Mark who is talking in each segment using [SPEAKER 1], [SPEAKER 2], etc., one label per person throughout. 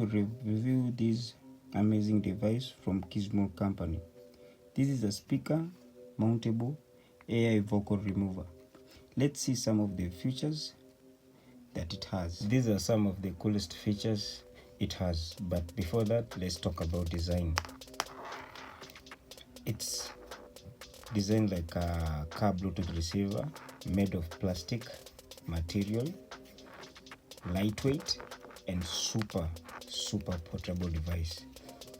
[SPEAKER 1] will review this amazing device from Gizmorn company. This is a speaker mountable AI vocal remover. Let's see some of the features that it has. These are some of the coolest features it has, but before that, let's talk about design. It's designed like a car Bluetooth receiver made of plastic material, lightweight and super portable device.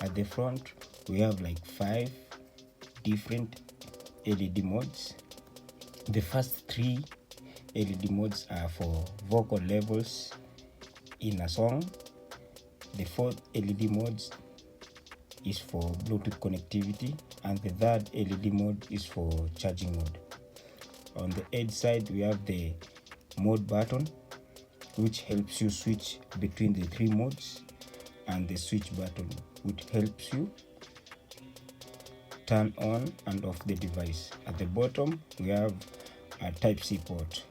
[SPEAKER 1] At the front we have like 5 different LED modes. The first 3 LED modes are for vocal levels in a song. The 4th LED mode is for Bluetooth connectivity, and the 3rd LED mode is for charging mode. On the edge side we have the mode button, which helps you switch between the 3 modes, and the switch button, which helps you turn on and off the device. At the bottom we have a Type-C port,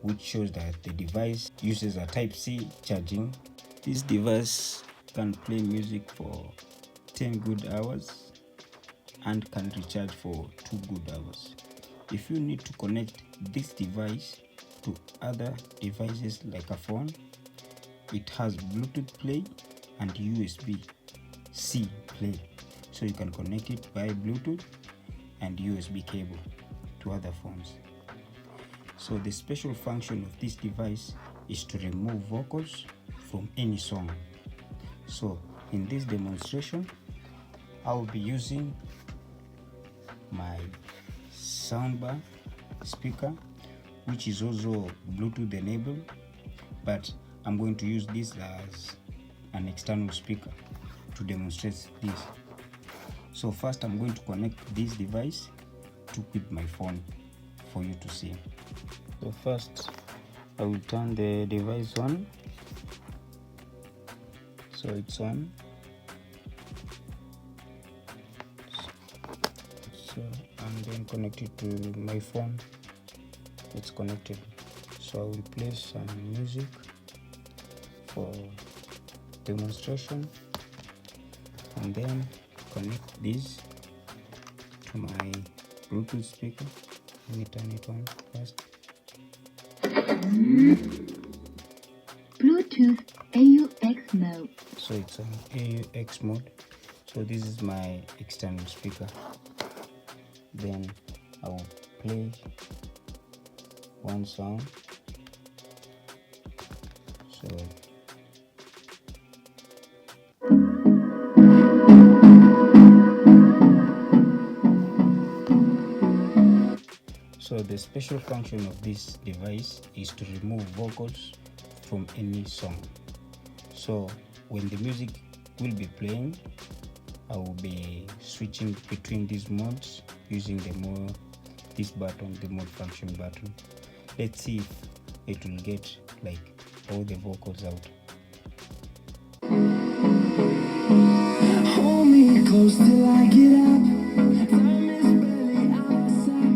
[SPEAKER 1] which shows that the device uses a Type-C charging. This device can play music for 10 good hours and can recharge for 2 good hours. If you need to connect this device to other devices like a phone, it has Bluetooth play and USB-C play, so you can connect it via Bluetooth and USB cable to other phones. So the special function of this device is to remove vocals from any song. So in this demonstration I will be using my soundbar speaker, which is also Bluetooth enabled, but I'm going to use this as an external speaker to demonstrate this. So first I'm going to connect this device with my phone for you to see. So first I will turn the device on. So it's on. So I'm then connected to my phone. It's connected. So I will play some music for demonstration, and then connect this to my Bluetooth speaker. Let me turn it on first.
[SPEAKER 2] Bluetooth AUX mode.
[SPEAKER 1] So it's on AUX mode. So this is my external speaker. Then I will play one song. So the special function of this device is to remove vocals from any song. So when the music will be playing, I will be switching between these modes using this button, the mode function button. Let's see if it will get like all the vocals out.
[SPEAKER 3] Hold me close till I get up. Time is barely our side.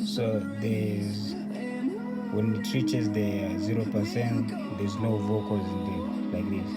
[SPEAKER 1] So when it reaches the 0%, there's no vocals in there like this.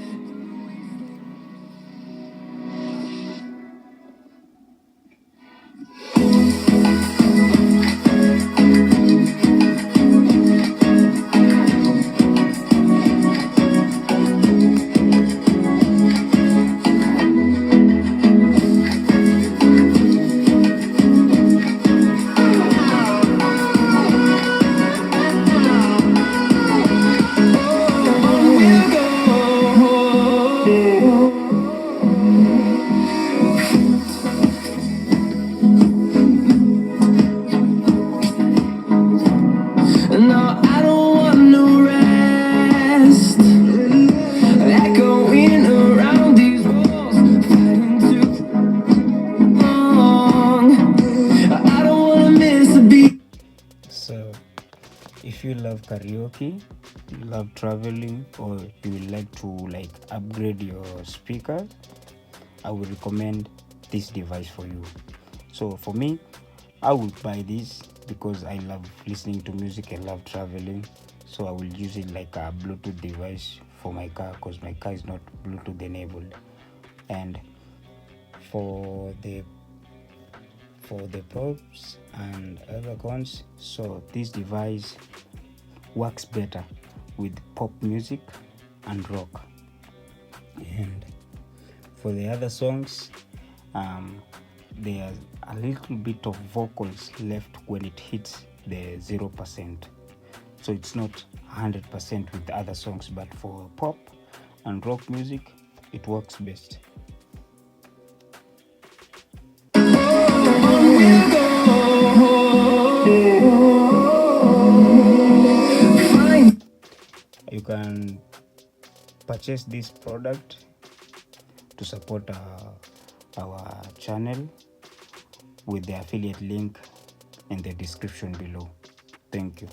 [SPEAKER 1] if you love karaoke, you love traveling, or you would like to upgrade your speakers, I would recommend this device for you. So for me, I would buy this because I love listening to music, I love traveling. So I will use it like a Bluetooth device for my car, because my car is not Bluetooth enabled. And for the pros and other cons, so this device works better with pop music and rock. And for the other songs, there's a little bit of vocals left when it hits the 0%. So it's not 100% with the other songs, but for pop and rock music, it works best. You can purchase this product to support our channel with the affiliate link in the description below. Thank you.